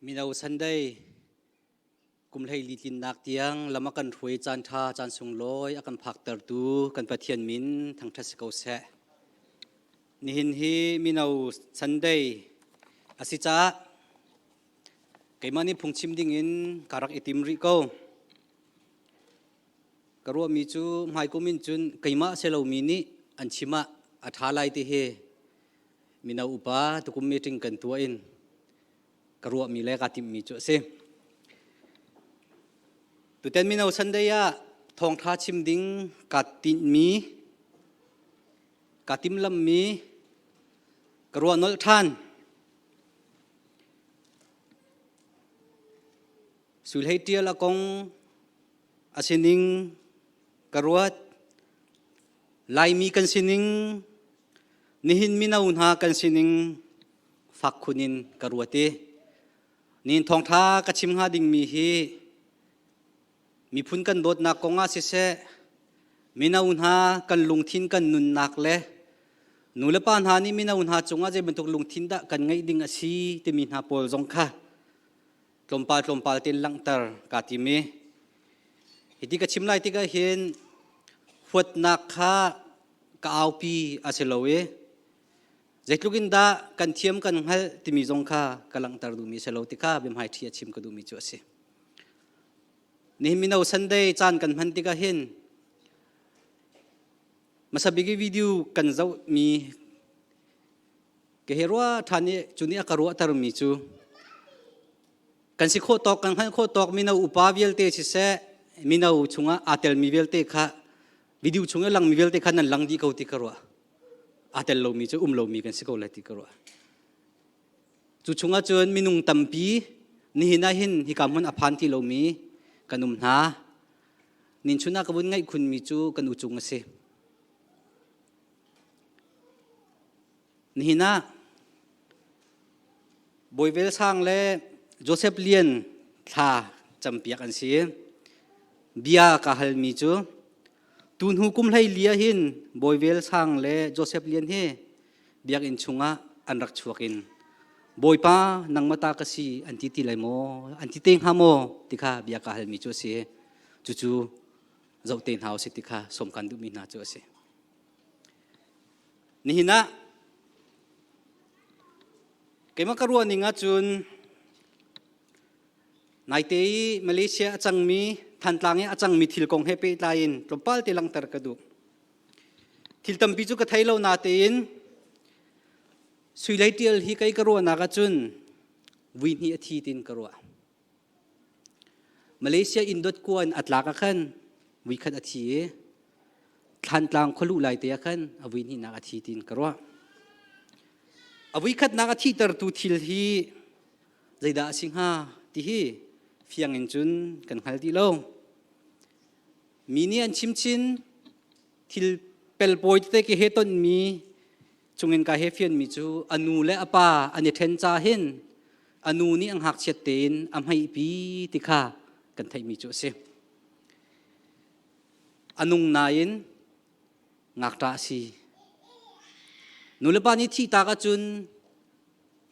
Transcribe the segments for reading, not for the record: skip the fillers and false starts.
Mino Sunday kum lei li tin nak tiang lama kan thui chan tha chan sung loi akan phak tar tu kan pathian min Thawngtha sikau se ni hin hi Mino Sunday asicha keimani phungchim ding in karak itim ri ko karua mi chu mai ko min chun keima selo mi ni an chima athalai ti he Mino upa tukum meeting kan tua in karua mi le ka tim mi chu se tu ten Mino Sunday ya Thawngtha Chimding katin mi katim lam mi karua nol than sulhei tia la kong asining karuat lai mi kan sining nihin minaun ha kan sining fakhunin karuate nin Thawngtha kachim ha ding mi hi mi phun kan dot na konga si se minaun ha kan lungthin kan nun nak le nula pan ha ni minaun ha chunga je bentuk lungthin da kan ngai ding asi te min ha pol jong kha tlompal tin lang tar katimi hiti ka chimlai ti ka hin huat nak kha ka aupi aselowe zetlugin da kan thiam kan hal timi jong kha kalang tar du mi selo ti kha bem hai thia chim ka du mi chu ase ni Mino Sunday chan kan man ti ka hin masabigi video kan zau mi ke herwa thani chuni akarwa tar mi chu kan si kho tok kan han kho tok Mino upa vel te si se Mino chunga atel mi vel te kha video chunga lang mi vel te kha nan lang di ko ti karwa atel lo mi chu lo mi kan si ko la ti karwa chu chunga chun minung tampi ni hina hin hi kam hun aphan ti lo mi kanum na nin chuna kabun ngai khun mi chu kan u chung ase ni hina boivel sang le Joseph Lian tha champiak an si bia ka hal mi chu tun hukum lai lia hin boivel sang le Joseph Lian he biak in chunga an rak chuakin boipa nangmata kasi anti ti lai mo anti teng ha mo tikha bia ka hal mi chu si chu zau ten house tikha som kan du mi na chu se ni hina kema karua ninga chun naitei Malaysia achang mi thantlange achang mi thil kong hepe tain tropal te lang tar kadu thil tampi chu ka thailo na tein suilai tial hi kai karua na ka chun win hi athi tin karua Malaysia indot kuan atlaka khan wi khat athi e thantlang kholu lai te khan awin hi na athi tin karua awi khat na athi tar tu thil hi zaida singha ti hi fiang in chun kan hal ti lo mini an chimchin thil pelpoi te ke heton mi chungin ka hefian mi chu anu le apa ani then cha hin anu ni ang hak chet ten am hai pi ti kha kan thai mi chu se anung nain ngakta si nulapa ni thi ta ka chun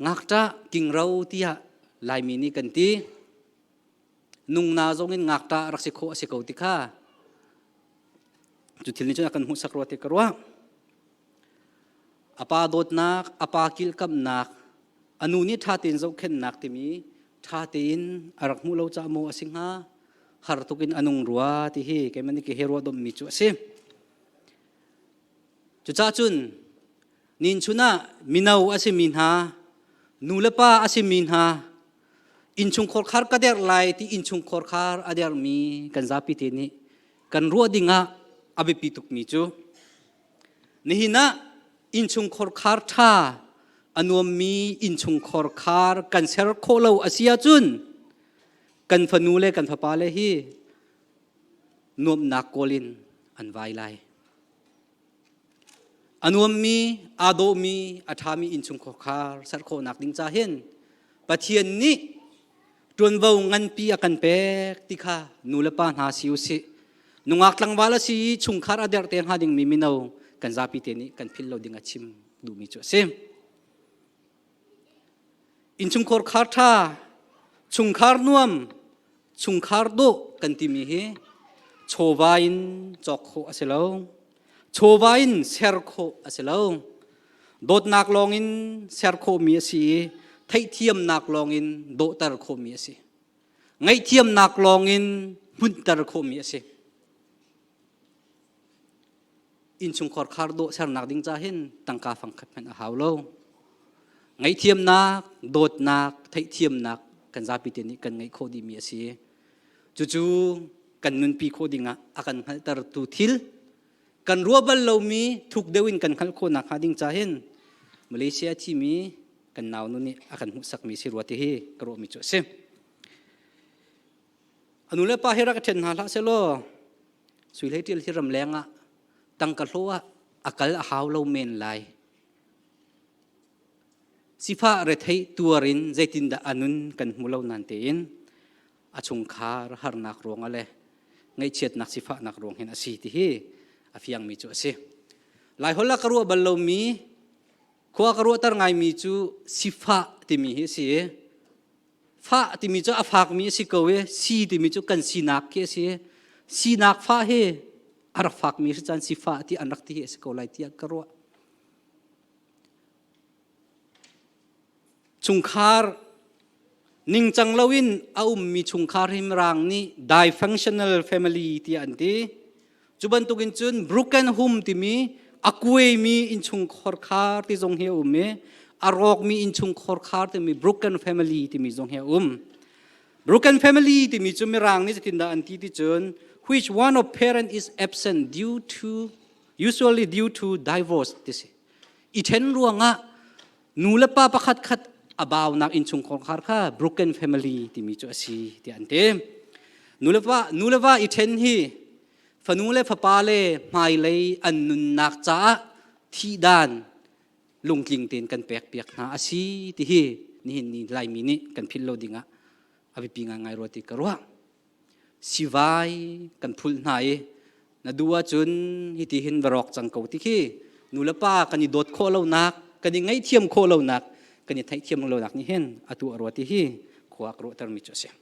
ngakta kingrau tia lai mi ni kan ti nung na zongin ngakta raksi kho ase ko ti kha chu thil ni chun akan hu sakro te karwa apa dot nak apa kil kam nak anu ni tha tin zo khen nak ti mi tha tin arak mu lo cha mo asingha har tukin anung ruwa ti hi ke mani ke hero dom mi chu ase chu cha chun nin chuna Mino ase min ha nulapa ase min ha inchung khor khar ka der lai ti inchung khor khar ader mi kan zapi te ni kan ruwa dinga abi pituk mi chu ni hina inchung khor khar tha anuam mi inchung khor khar kan ser kholo asia chun kan fanule kan phapale hi nuam nakolin an vai lai anuam mi ado mi athami inchung khor khar sar kho nak ding cha hen pathian ni tuan vau ngan pi akan pek tikha nulapa na siu si nungak lang wala si chungkhar ader te ha ding mi Mino kan zapi te ni kan phil lo ding achim du mi chu sem inchung khor khar tha ชุงคาร์นวมชุงคาร์โดกันติมีเฮโชวาอินจอกโคอาเซลาโชวาอินเซร์โคอาเซลาโดดนักลองอินเซร์โคมีสิไทยเทียมนักลองอินโดตร์โคมีสิไงเทียมนักลองอินบุนตร์โคมีสิอินชุงคอร์คาร์โดเซร์นักดิ้งจ้าเห็นตั้งกาฟังขัดเป็นอาหาวโลไงเทียมนักโดดนักไทยเทียมนักกันซาปิเตนิกันไงโคดีมีสิจู่ๆกันนุนปีโคดิงะอากันหัลตร์ตูทิลกันรัวบัลเรามีทุกเดวินกันขัลโคนักหาดิ้งจ้าเห็นมาเลเซียที่มีกันนาวนุนี่อากันหุสักมีสิรัวที่เฮกรัวมีจุดเซอนุเลปาเฮรักเทนหาละเซโลสุยเลติลที่รำแรงะตั้งกะโลว่าอากาศหาวเราเมนไลสิฟ้าเรทัยตัวรินใจตินดาอนุนกันมุลานันเตียนอาชงคาร์ฮาร์นักรวงอะไรไงเช็ดนักสิฟ้านักรวงเห็นอาศีที่เฮอาฟิยังมีจุดเซหลายคนละกรัวบัลเรามีขวากรัวตร์ไงมีจูสิฟ้าที่มีเฮสิฟ้าที่มีจูอาฟากมีสิกเวสีที่มีจูกันสีนักเกสิสีนักฟ้าเฮอารักฟากมีจันสิฟ้าที่อันรักที่เฮสิกไลที่กรัวชุงคาร์นิ่งจังลวินเอามีชุงคาร์หิมรังนี่ dysfunctional family ที่อันที่จุบันตุกินจุน broken home ที่มีอากวยมีอินชุงคอร์คาร์ที่ทรงเฮียเมอารอกมีอินชุงคอร์คาร์ที่มี broken family ที่มีทรงเฮียbroken family ที่มีจุนมีรังนี่จะตินดาอันที่ที่จุน which one of parent is absent usually due to divorce ที่สิอีเทนรัวงะนูเลป้าประคัดขัดบ่าวนักอินชุงคอร์คาร์ค่ะ broken family ที่มีจุดสีที่อันเต็มนูเลว่าอีเทนฮีฝนูเลฝปาเลไม่เลยอันนุนนักจ้าที่ด้านลงกลิ่งเตียนกันเปียกๆนะอาศีที่ฮีนี่ลายมินิกันพิลโลดิงะอภิปิงไงรถติกรัวสิวายกันพุลนายนาดูว่าจุนฮิติหินบรอกจังเกาที่ฮีนูเลป้ากันนี่โดดโคเล่านักกันนี่ไงเทียมโคเล่านักกันนี่ไทยเทียมเล่านักนี่เห็นอตัวรถที่ฮีขวากรถตรมิจเสีย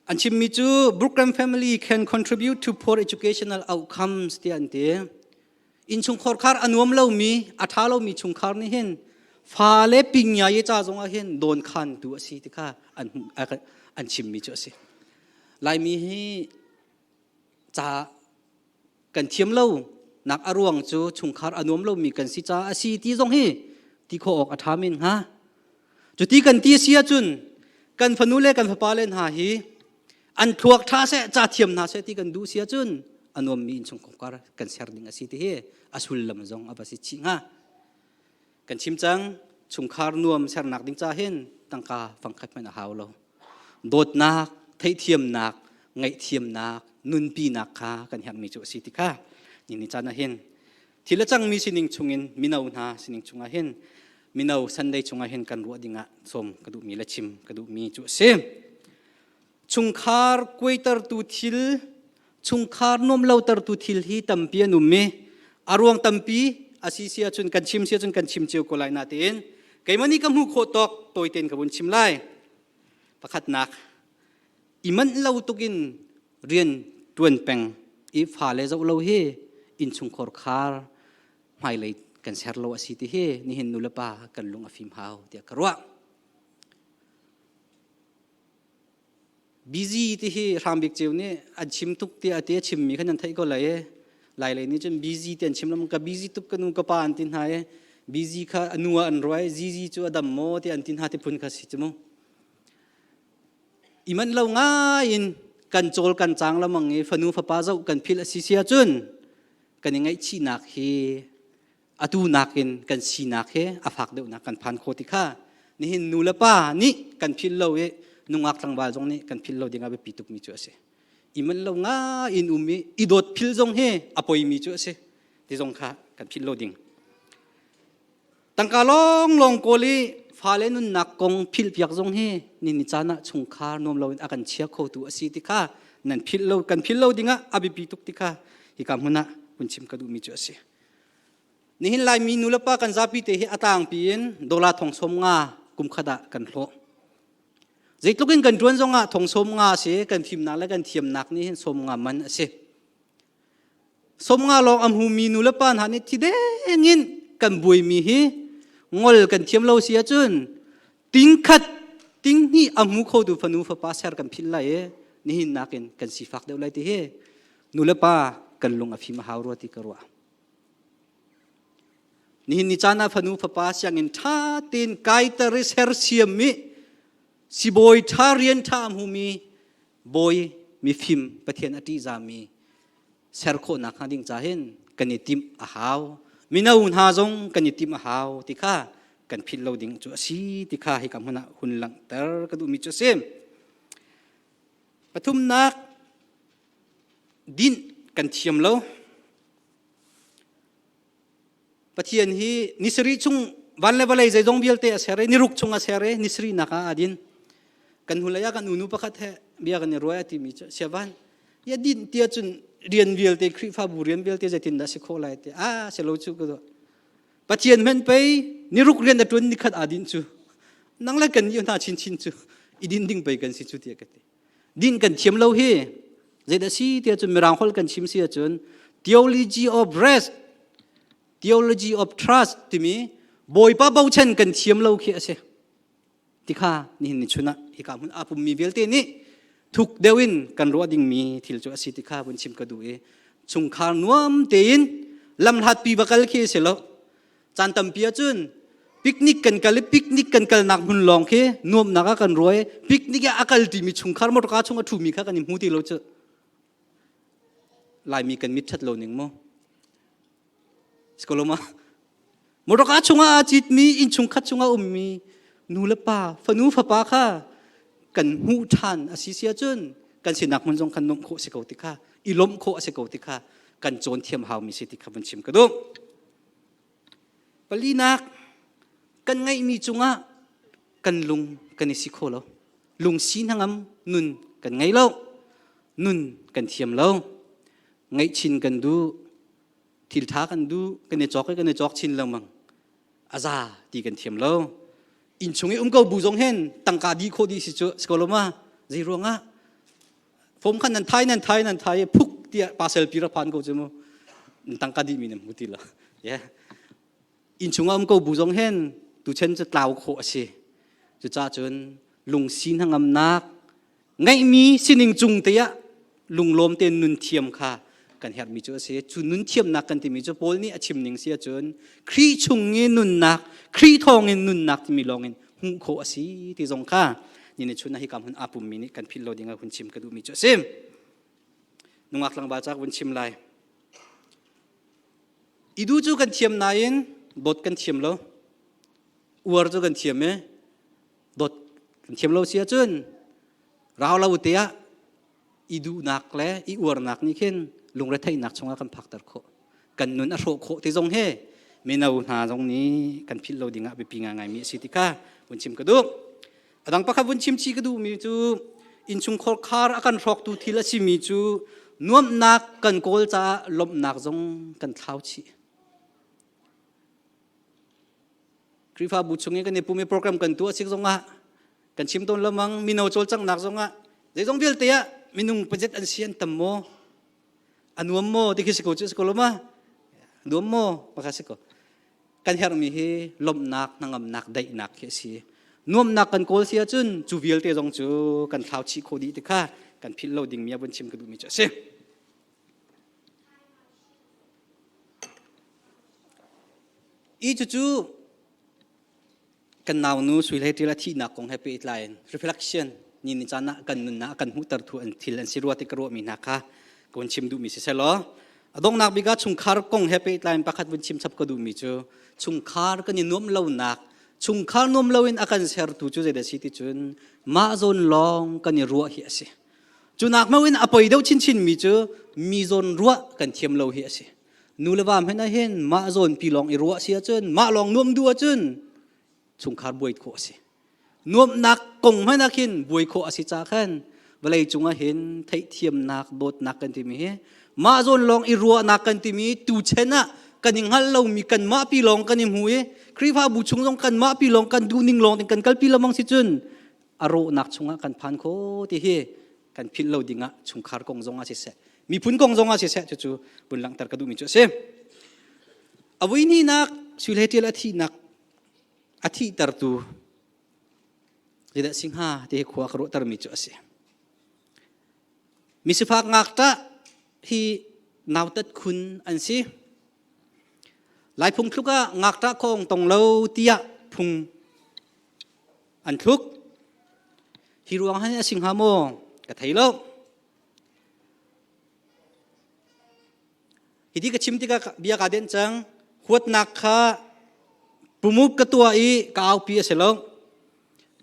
อันชิมมิจู broken family can contribute to poor educational outcomes ที่อันเดียอินชุงคอร์คาร์อันวมเล่ามีอัฐาเล่ามีชุงคาร์นี่เห็นฟ้าเล็บปิงยาเยจ้าจงอาเห็นโดนขันตัวสิที่ข้าอันชิมมิจูสิลายมีให้จ้ากันเทียมเล่านักอารวงจูชุงคาร์อันวมเล่ามีกันสิจ้าสิที่จงให้ที่เขาออกอัฐามินฮะจุดที่กันที่เสียจุนกันฟนุเล่กันฟปาเลนหาฮีอันทวกท่าเสจ่าเทียมนาเสที่กันดูเสียจุนอันวมมีอินชงของการกันเสียดิ่งสิที่เฮอสุลลำจงอับสิชิงฮะกันชิมจังชุงคาร์นวมเสียนักดิ่งจ่าเห็นตั้งกาฟังขัดเป็นอาหาวเราโดดนักไทยเทียมนักไงเทียมนักนุนปีนักค่ะกันเห็นมีจุสิที่ค่ะนี่จ้านะเห็นทีละจังมีสินิงชงอินมินาอุนาสินิงชงอาเห็นมินาอุสันได้ชงอาเห็นกันรัวดิ่งะสมกระดูมีละชิมกระดูมีจุเซชุงคาร์กวยตร์ตูทิลชุงคาร์นมเล่าตร์ตูทิลฮีตัมปีนุมเมอารวงตัมปีอาศิเซียจุนกันชิมเสียจุนกันชิมเจียวกุไลนาเตนไกมันนี่กำหูโคตอกตัวเตนกับบุญชิมไลประคัดนักอิมันเล่าตุกินเรียนตวนแปงอีฟาเลเจ้าเล่าเฮอินชุงคอร์คาร์ไม่เลยกันเซอร์โลอาศิติเฮนี่เห็นนุลปากันลงอฟิมฮาวเดียกรัวbusy ที่ที่รำบิกเจ้าเนี่ยอันชิมทุกที่อาทิตย์ชิมมีขนาดไทยก็เลยนี่จน busy ที่อันชิมแล้วมันก็ busy ทุกกันนุ่งกระปานตินหาย busy ค่ะนัวอันรวย busy จู่อดัมโมที่อันตินหาที่พุ่นข้าสิจมูกอีมันเราง่ายกันโจลกันจางแล้วมังเงี้ยฝนูฝป้าเจ้ากันพิลสิเสียจุนกันยังไงชีนักเฮอดูนักกันชีนักเฮอาฟักเดียวนักกันพันโคติค่ะนี่เห็นนูละป้านี่กันพิลเรานุ่งอักตังบาลจงนี้กันพิลเราดิ่งอาไปปิตุกมีจัวเสอีมันเราง่ายมีอีโดดพิลจงเฮอปอยมีจัวเสที่จงค่ะกันพิลเราดิ่งตั้งกาลองโกลีฟ้าเลนุนนักกงพิลเปียกจงเฮนี่นิจานะชงคานมเราอากันเชียโคตัวสิติค่ะนั่นพิลเรากันพิลเราดิ่งอาไปปิตุกติค่ะอีกคำหัวหน้าคุณชิมกระดูมีจัวเสนี่เห็นลายมีนุลปากันซาปิเตหิอัตางปีนโดลาทองสมงา กุมขดากันโลจิตลุกินกันจวนจงอ่ะทงสมงาเสียกันทิมนักและกันเทียมนักนี่สมงามันเสียสมงาลองอัมหูมีนุลปานหานี่ที่เด้งินกันบุยมีฮีงอลกันเทียมเราเสียจนติงขัดติงนี่อัมหูเขาดูฟนูฟป้าเสร์กันพิลไลนี่หินนักกันสีฟักเดียวไลที่เฮนุลปากันลงอภิมหาวรัวติกรัวนี่หินนิจานาฟนูฟป้าเสียงอินท่าตินไกตริเซอร์เซียมิสิบอยท่าเรียนท่าหูมีบอยมีฟิมประเทศอดีจามีเซอร์โคนักฮันดิ้งจ่าเห็นกันยิติมอาหาวมินาอุนหาจงกันยิติมอาหาวติข้ากันพิลโลดิ้งจุสีติข้าให้คำหัวหน้าหุ่นหลังเตอร์กันดูมิจุเซมปฐุมนักดินกันเทียมโลปะเทียนฮีนิสรีจุงวันเลวเลยใจจงเบียลเตะเสเรนิรุกจุงอาเสเรนิสรีนักอาดินกันหุ่นเลยกันอุนุปะคัดเฮเบียกันรวยติมิจุเสวันยาดินเตียจุนเรียนเบียลเตะคริฟ้าบุเรียนเบียลเตะจะตินดัชโคไลเตะเสโลจุก็ตัวปะเทียนมันไปนิรุกเรียนแต่จวนนิคัดอาดินจูนั่งเล่นกันอยู่หน้าชินจูอีดินดิ้งไปกันสิจุเตียกันดินกันเทียมเราเฮใจดัชเตียจุนมีรางฮอลกันชิมเสียจุน theology of rest theology of trust ที่มีบอยป้าเบาเช่นกันเทียมเราเขียเสียที่ข้านี่นิชุนะอีกามุนอาปุมมีเวลเตนี่ทุกเดวินกันรัวดิ่งมีทิลจุอสิที่ข้าบนชิมกระดูชุงคารนวมเตียนลำหัดปีบักลเขียเสียแล้วจานตำเปียจุนปิกนิกกันกันปิกนิกกันกันนักมุนลองเขียนวมนักกันรวยปิกนิกอากัลที่มีชุงคารมรกาชุงอาทูมีข้ากันนิมูติเราจะลายมีกันมิดชัดโลนึงมั้งสกอลมามรกาชงอาจิตมีอินชงคัดชงอาอุมมีนูเลป้าฟนูฟป้าค่ะกันหูทันอาศิเซียจนกันสินักมันจงกันนมโคสิกอติค่ะอิลมโคสิกอติค่ะกันโจนเทียมหาวมีสิติค่ะบันชิมกระดูกปลีนักกันไงมีจงอากันลุงกันนิสิโคแล้วลุงสีนังำนุนกันไงแล้วนุนกันเทียมแล้วไงชินกันดูทิลท้ากันดูกันในจอกกันในจอกชินแล้วมั้งอาซาดีกันเทียมแล้วอินชงเก็บูจงเห็นตั้งกาดีโคดีสิจุสกอลมาจีรัวงะผมขันนันไทยพุกเตียปาเซลปีระพันก็จะมั้งตั้งกาดีมีนมุติละเย่อินชงก็บูจงเห็นตุเชนจะกล่าวโคสิจะจ้าจนลุงสินหังอำนักไงมีสินิงจุงเตียลุงลมเตียนนุนเทียมค่ะกันเห็นมีจุดเสียจุนุนเทียมนักกันที่มีจุดโพลนี่อชิมนิงเสียจนครีชงเงินนุนนักครีทองเงินนุนนักที่มีลองเงินหุ่นโคสีที่ทรงค่านี่ในชุดนั้นให้กำหุ่นอาปุ่มมินิกันพิลโลดิ้งหุ่นชิมกระดูมีจุดเสียนุ่งอักลังบาจากหุ่นชิมลายอีดูจูกันเทียมนายนบดกันเทียมแล้วอวดจูกันเทียมบดกันเทียมแล้วเสียจนเราอุตยะอีดูนักและอีอวดนักนี่ขึ้นลุงเรทัยนักชงกันพักตะโคกันนุนอโรโคที่ทรงเฮเมนาอุณาตรงนี้กันพิลโลดิ้งไปปีงานไงมีสิติก้าบุญชิมกระดูดังปะครับบุญชิมชีกระดูมีจูอินชุงคอร์คาร์อากันรอกตูทีละชิมีจูนวมนักกันโกลจ้าลมนักจงกันเท้าชีคริฟ้าบุญชงเงกันในปุ่มโปรแกรมกันตัวสิกจงอ่ะกันชิมต้นละมังมีโนโจลจังนักจงอ่ะเดี๋ยวจงเบียลเตียมีนุ่งประจัดอันเชียนตัมโมอันวมโมที่คิดสกุลจุสกุลมาดวมโมมาคัสกุกันเฮรมีเฮลมนักนังอำนักได้นักเฮสีนวมนักกันโกลเสียจุนจูวิลเตจงจูกันเท้าชีโคดีติค่ะกันพิลโลดิ้งมีบนชิมกระดูมีเจเซอีจูกันนาวนูสุยเลติละที่นักของ Happy Line Reflection นี่นิจานะกันนุนนะกันหูตรทุอันทิลอันสิรัวติกรัวมีนักค่ะกวนชิมดูมีเสร็จแล้วดงนักบิกาชุงคาร์กง Happy Line ประคัดวนชิมสับก็ดูมีจูชุงคาร์กันนุ่มเล่านักชุงคาร์นุ่มเล่าอินอาการเสียร์ตูจูเจเดสิติจุนมาโซนลองกันรัวเฮียสิจุนักมาวินอภัยเดาชินมีจูมีโซนรัวกันเทียมเล่าเฮียสินูเลวามเห็นเห็นมาโซนปีลองอิรัวเสียจุนมาลองนุ่มดัวจุนชุงคาร์บวยโคสินวมนักกงให้นักหินบวยโคอสิจากขันเวลาจุงเห็นไทเทียมนักบดนักกันที่มีมาโซนลองอิรัวนักกันที่มีตูเชนะ กันยังฮัลโลมีกันมาปีลองกันยิมหุยครีฟ้าบุชงลงกันมาปีลองกันดูนิ่งลองกันกัลปีละมังสิจุนอารมณ์นักชงกันพันโคที่เฮกันพิลเราดิ่งชงคาร์กงจงอาศิเสมีพุนกงจงอาศิเสจู่ๆบุญหลังตรกดูมิจุเสอวัยนี้นักสุเลติลอาทินักอาทิตร์ตูtidakสิงหาที่ขวากรุตรมิจุเสมิสภาคงักตะที่นาวตัดคุณอันสิหลายพุงทุกะงักตะคงตรงเราเตียพุงอันทุกฮิรวงให้สิงหาโมกะไทยโลฮิดีกะชิมติกะเบียกาเดนจังขวดนักค่ะปุมุกกะตัวอีกาวปีเสลง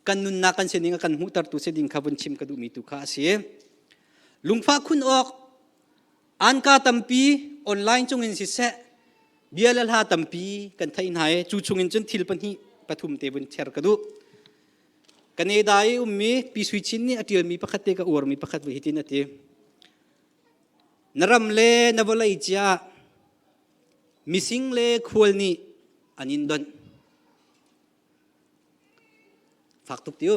กันนุนนักกันเสนิงกันมุตรตุเสดิงขบุนชิมกะดูมีตุกะเสียลุงฟ้าคุณออกอันกาตัมปีออนไลน์จงอินสิเสเบียลลาตัมปีกันไทยไหนจูจงอินจนทิลปันฮีปฐุมเตบุนเชรกะดูกันเอดายมีปีสวิชินนี่อติมีประคัตเตกะอวร์มีประคัตวิหิตินอตินรำเลนวลัยจ้ามิสิงเลควลนี่อันยินดอนฝากตุกติว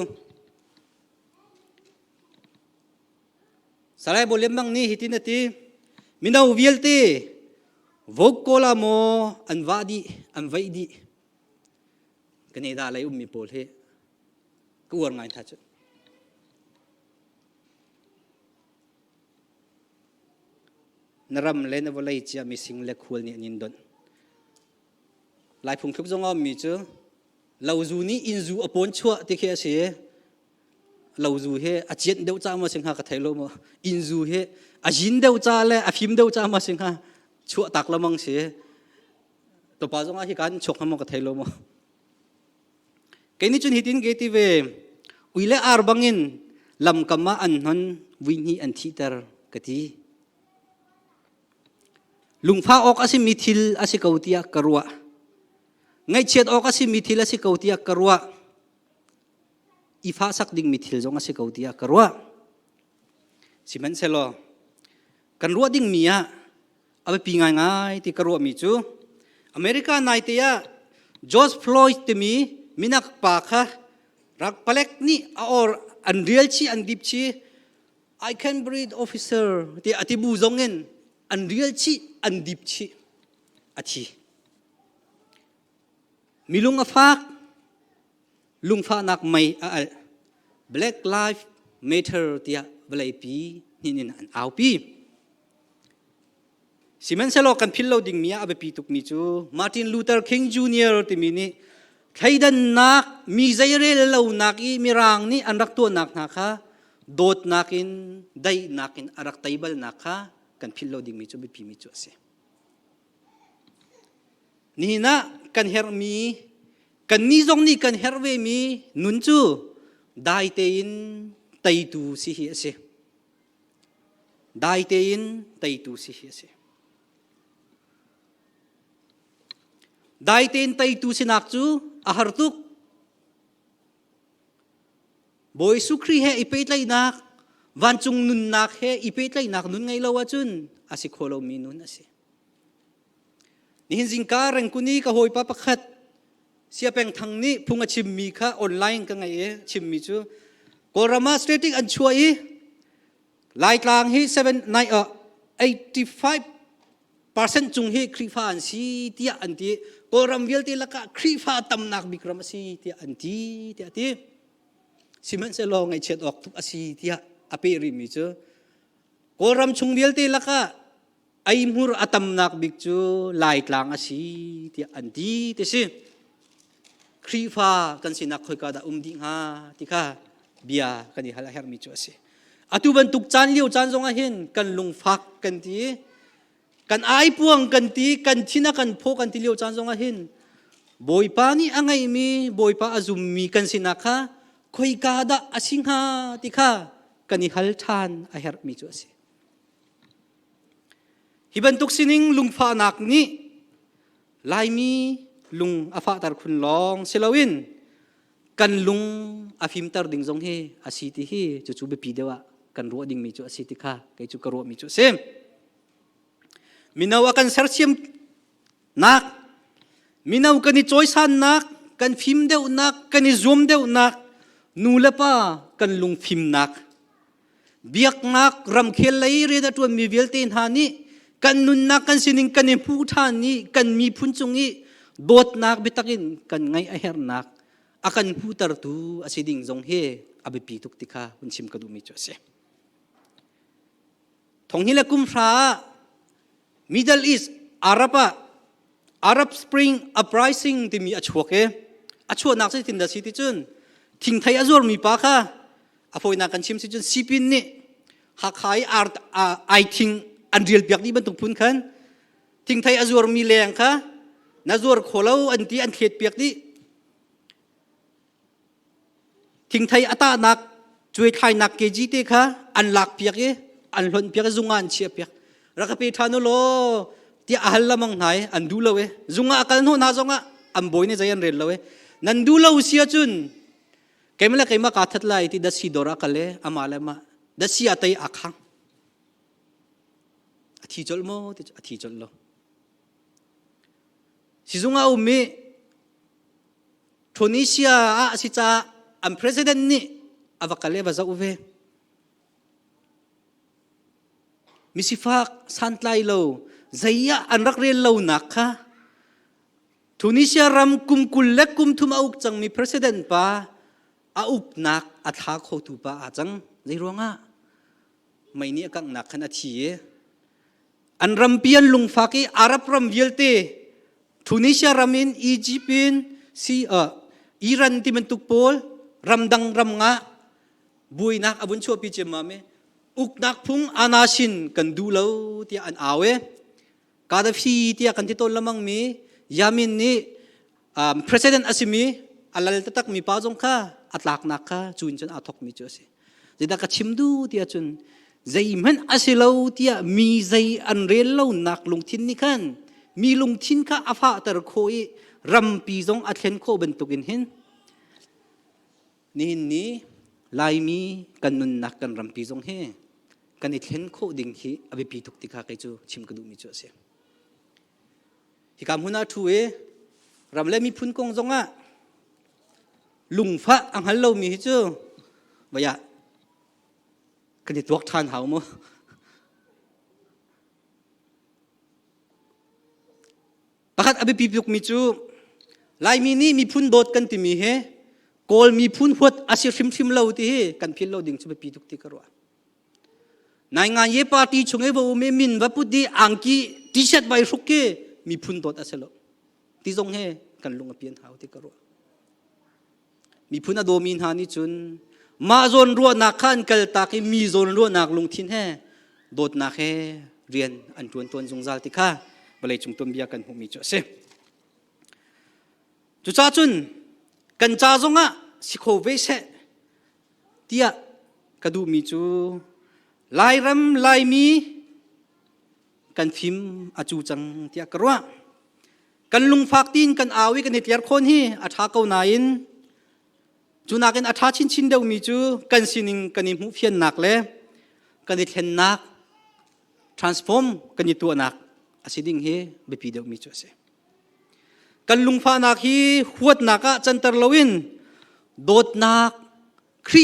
สลายบริมังนี่หิตินอติมินาวิลตีวกโกลาโมอันวาดีอันไวดีกันเอดาลายมีโพลเฮกูว่าไงท่าจุนรำเล่นวลัยจีมีสิ่งเล็กควรนี่นินดอนหลายพงทุกจงอ้อมมีเจอเราจูนี่อินจูอปนชัวที่เขียนเสียเราจูเฮอาเจียนเดวจ้ามาสิงหากระไทยโลมาอินจูเฮอาจินเดวจ้าเลยอาฟิมเดวจ้ามาสิงหาชัวตักละมังเสียตัวป้าจงอาที่การชกให้มากระไทยโลมาแกนี่จุนหิตินเกติเวอุยเลอาร์บังินลำกำมาอันนั้นวินีอันทิตร์กติลุงฟ้าออกอาศิมิทิลอาศิกาวติยากรัวไงเชียดออกอาศิมิทิลอาศิกาวติยากรัวอีฟ้าสักดิ่งมิทิลจงอาศิกาวติยากรัวสิมันเซโลกันรัวดิ่งมีอะเอาไปปีง่ายๆที่กรัวมีจูอเมริกาไนเตียจอร์จฟลอยด์ที่มีมินักปากค่ะรักพเล็กนี่เอาอันเรียลชีอันดิบชี I can breathe officer ที่อธิบูจงเงินอันเรียลชีอันดิบชีอาชีมีลุงฟ้านักไม่Black Lives Matter ที่เวลาปีนี่อันเอาปีสิมันเสลกันพิลเราดิ่งมีอาไปปีตุกมีจูมาร์ตินลูเทอร์คิงจูเนียร์ที่มีนี่ใครดันนักมีใจเร่เรานักอีมีรางนี่อันรักตัวนักนะคะโดดนักินได้นักินอารักไตเบิลนักค่ะกันพิลเราดิ่งมีจูไปปีมีจูเสียนี่นะกันเฮร์มีกันนี่จงนี่กันเฮร์เวมีนุนจูได้เตียนไตตูสิเฮียเสียได้เตียนไตตูสิเฮียเสียได้เตียนไตตูสินักจูอาหารตุกบอยสุครีเฮอีเปตไลนักวันจงนุนนักเฮอีเปตไลนักนุนไงเราวะจุนอาศิโคโลมีนุนอาศินี่เห็นสิงการังกุนีก็หอยปะปะขัดเสียแปงทางนี้พุงชิมมีค่ะออนไลน์กันไงชิมมีจูกรามาสเตติกอันช่วยลายกลางให้85% จุงให้ครีฟ้าอันสีเตียอันที่กรามเวลที่ละก็ครีฟ้าตำหนักบิกรามสีเตียอันที่สิมันเสลองไอเช็ดออกทุกอาสีเตียอเปริมิจูกรามชงเวลที่ละก็ไอมูร์อัตำหนักบิกจูลายกลางอาสีเตียอันที่สิครีฟ้ากันสินักคอยกาดดิ่งฮาที่ข้าเบียกันที่ฮัลเฮร์มิจูสิอตุบันตุกจานเลี้ยวจานทรงอาหินกันลุงฟักกันที่กันไอพวงกันที่กันที่นักกันพกกันที่เลี้ยวจานทรงอาหินบอยปานี่อังไงมีบอยปาอาจุมมีกันสินักข้าคอยกาดอาสิงฮาที่ข้ากันที่ฮัลทานอาเฮร์มิจูสิฮิบันตุกสินิงลุงฟ้านักนี่ลายมีลุงอาฟาตาคุณลองเซลวินกันลุงอาฟิมตาดิ่งจงเฮอาศิติเฮจูเบปีเดวะกันรัวดิ่งมีจูอาศิติข้าไกจูกรัวมีจูเซมมินาวกันเซอร์เซียม นักมินาวกันนี่จอยสันนักกันฟิล์มเดียวนักกันนี่ซูมเดียวนักนูเลป้ากันลุงฟิล์มนักเบียกนักรำเคียนเลยเรียดตัวมีเวลเตนหานี่กันนุนนักกันสินิงกันนี่ผู้ท่านนี่กันมีพุนจงนี่โดดนักบิตักินกันไงไอเฮร์นักอากันผู้ตรตูอาศิดิงจงเฮอบิปีตุกติกาคุณชิมกระดูมิจเสทงฮิเลกุมพระ Middle East Arab Spring Uprising ที่มีอชัวเกอชัวนักสิทินดาสิติจุนทิ้งไทยอจวรมีปากค่ะอภัยนักกันชิมสิจุนสิปินนี่หักหายไอทิ้งอันเรียลเปียกนี่บรรทุกพุนขันทิ้งไทยอจวรมีแรงค่ะนัจวรโคลาอันที่อันเขตเปียกนี่ทิ้งไทยอัตานักช่วยไทยนักเกจิเตค่ะอันหลักเปียกอันหล่นเปียกจุงอันเชียเปียกรักไปทานุโลที่อาหละมังไหนอันดูเลวจุงอากันโหน่าจงอันบอยเนี่ยใจอันเร็วเลวนันดูเลวเสียจุนเกมละเกมกัดทัดไล่ที่ดัชชีดอรักเลอามาเลมาดัชชีอัตยอักขังอธิจลโมติอธิจลโลสิจุงอาอุมิทุนิเซียอาสิจ้าอันประธานนี่อวักเลวจะอุเวมิสิฟักสันไลโลใจอันรักเรียนโลนักค่ะทุนิเซียรำกุมกุลเล็กกุมทุมาอุกจังมีประธานป้าอาอุกนักอัฐาโคตุป้าอาจังใจร้องไม่เนี่ยกังนักขนาดที่อันรำเปียนลุงฟักอารับรำเวลเตทุนิเซียรำอินอียิปต์อิรันที่มันตุกโพลรำดังรำงะบุยนักอบุญชัวพิจิมาเมอุกนักพุงอานาชินกันดูเลวที่อันอาเวกาดฟีที่กันที่ต้นละมังมียามินนี่ประธานอาซิมีอัลลัลตักมีป้าจงค่ะอัตลักนักค่ะจุนจนอาทกมีเจอสิจะได้กัชิมดูที่จุนใจมันอาศิเลวที่มีใจอันเรียนเลวนักลงทินนี่ขันมีลงทินค่ะอาฟาตระโคยรำปีจงอัตเลนโคบรรทุกินหินนี่ลายมีกันนุนนักกันรำปีจงเฮกันอิทเห็นโคดิ่งที่อภิปีทุกติกาเกจูชิมกระดูมิจ่อเสียที่คำหัวหน้าทูเอรำเล่มีพุนกงจงลุงฟ้าอังฮัลโลมีเจ้าบ่ยะกันอิตัวทานหาวมั้งประคัดอภิปีทุกมิจูลายมีนี่มีพุนโดดกันที่มีเฮโกลมีพุนหัวอาศิริมเล่าที่เฮกันพิลเล่าดิ่งจะอภิปีทุกติการัวนายงานเย่ปาร์ตี้ชงเอวเมมินวัพุดีอังกีที่เช็ดใบรุกเกมีพุนโดดอาเซโลที่ทรงเฮกันลงเปลี่ยนหาวที่กระรัวมีพุนอโดมินหานิจุนมาโซนรัวนักขันกัลตากิมีโซนรัวนักลงทินเฮโดดนักเฮเรียนอันจวนจงซาลติค่ะบเลยจุงตุมเบียกันหูมีจ่อเซจุจ้าจุนกันจ้าจงสิโคเวเซเตียกระดูมีจูลายรำลายมีกันฟิมอาจูจังที่กระว่ากันลุงฝากตีนกันอาวิกันเนียร์คนฮีอัฐาเกานาอินจูนักกันอัฐาชินเดียวมีจูกันสินิงกันนิมุเฟียนนักเลยกันนิเทนนัก transform กันนิตัวนักอาศิดิงเฮเบปีเดียวมีจูเสกันลุงฝากนักฮีหัวนักจันทร์ลวินโดดนักครี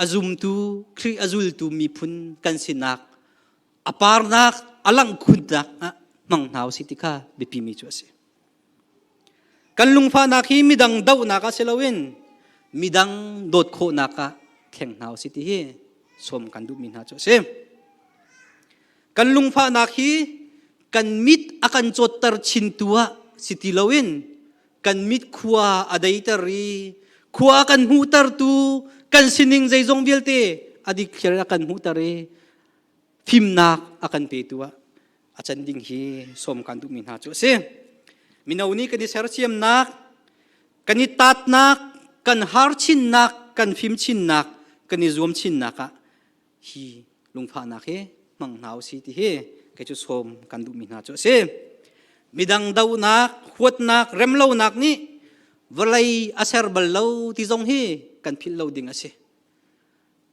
อาซุมตูครีอาซุลตูมีพุนกันสินักอปาร์นักอลังคุณนักมังหาวสิติกาเบปีมีจัวเสกันลุงฟ้านักฮีมีดังดาวนักเซลวินมีดังโดดโคนักแข่งหาวสิติเฮสมกันดูมินหาจัวเสกันลุงฟ้านักฮีกันมิดอากันจดตรชินตัวสิติลวินกันมิดขวาอดัยตรีขวากันหูตรตูกันสินิงใจจงเวลเตอดีเขียนกันหูตรีฟิมนักอากันเปตัวอาจารย์ดิ่งฮีสมกันดูมินหาจุเสมินาอุนี้กันดิเซอร์เซียมนักกันนิตัดนักกันฮาร์ชินนักกันฟิมชินนักกันนิจวมชินนักฮีลุงฟ้านักเฮมังหาวสิที่เฮก็จะสมกันดูมินหาจุเสมิดังดาวนักขวดนักเร็มเล่านักนี่วลัยอาเซอร์บัลเล่าที่จงเฮกันพิลเล่าดิ่งอาเส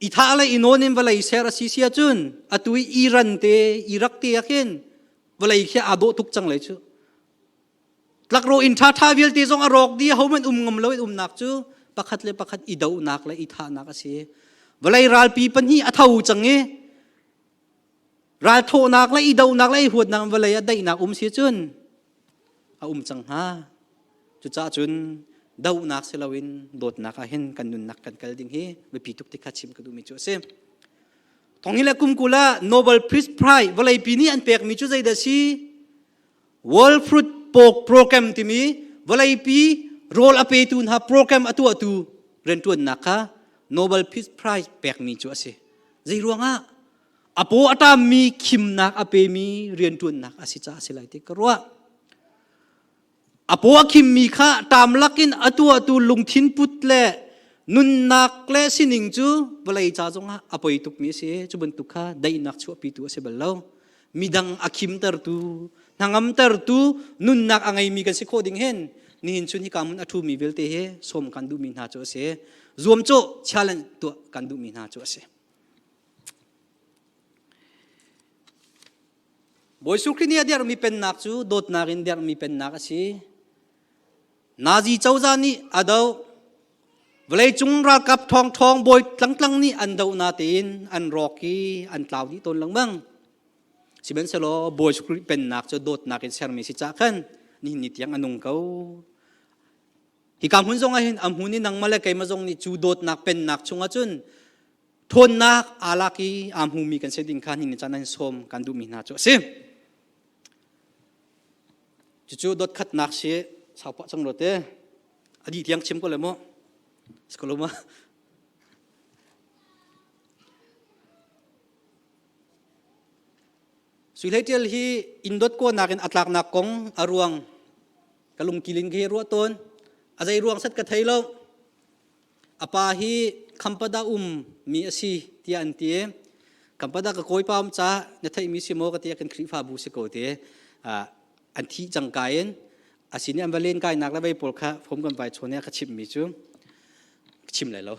อิทาเลยอินโนนิมวลัยเซอร์ซีเซียจุนอตุยอิรันเตอิรักเตียเข็นวลัยแค่อาโดทุกจังเลยจู ลักโรอินท่าท่าวิลตีจงอรอกดีเขามันงมเลยนักจูประคัดเลยประคัดอีดาวนักเลยอีท่านักเสียเวลาราลปีปัญหีอัฐาวจังเงราลโทนักเลยอีดาวนักเลยหัวนักเวลาได้นักเสียจุนจังฮะจุจ้าจุนดาวนักเสลวินโดดนักเห็นกันนุนนักกันกัลดิ่งเฮไปปีตุกติขัดชิมกันดูมิจูเซตรงนี้แหละกุมกุลา Nobel Peace Prize เวลาปีนี้อันเปียกมิจูใจเดชี World Food Program ที่มีเวลาปีโรลอเปตุนฮะโปรแกรมตัวเรียนตัวนักฮะ Nobel Peace Prize เปียกมิจูเซใจรวงอ่ะอโปอัตามีคิมนักอเปมีเรียนตัวนักอาศิจ้าสิไลติกรัวอโปคิมมีข้าตามลักินตัวลุงทินพุทธเล่นุนนักเล่สินิงจูเวลาจ้าจงฮะอโปยตุกมีเสจุบันตุกข้าได้นักชัวปีตัวเสบลเลามีดังอาคิมเตอร์ตูนางอัมเตอร์ตูนุนนักอังไงมีกันสิโคดิ่งเห็นนี่หินชุนที่กามุนอทูมีเวลเตเฮสมกันดูมินหาโจเสรวมโจชาเลนตัวกันดูมินหาโจเสบอยสุขนี่เดียร์มีเป็นนักจูโดดนักอินเดียร์มีเป็นนักสินาจีเจ้าจานี่อดาวเวลาจุงรักกับทองบอยตั้งนี่อันดาวนาตีนอันรอกี้อันกล่าวที่ตนหลังบ้างสิเป็นสโลบอยสุขเป็นนักจะโดดนักอินเซอร์มีสิจ้าขันนี่นิดยังอันนงเขาที่คำหุ่นทรงไอ้อันหุ่นนี่นังมาเลยไกมาทรงนี่จูโดดนักเป็นนักชงอาจุนทนนักอาลักีอันหุ่นมีกันเสดิงขันนี่จะนั่นสมกันดูมีนาจุสิจู่ๆโดดขัดนักเสียสาวปะจังรถเต้อดีตยังชิมก็เลยมั้งสกุลมาสุดท้ายเดียวที่อินโดดก็นักอัตลักนักกงอารวงกะลุงกิลินเกรัวต้นอาศัยรวงสัตกะไทยเราอปาฮีคำปดามีอาศัยที่อันเตียคำปดากะโกยปามจ้าในไทยมีสิโมกะเตียกันคริฟาบูสิโกเตอันที่จังกายนอาศินี่อันเวลนกายนักและใบปลค่ะผมกันไปชนเนี่ยขชิมมีจุชิมอะไรแล้ว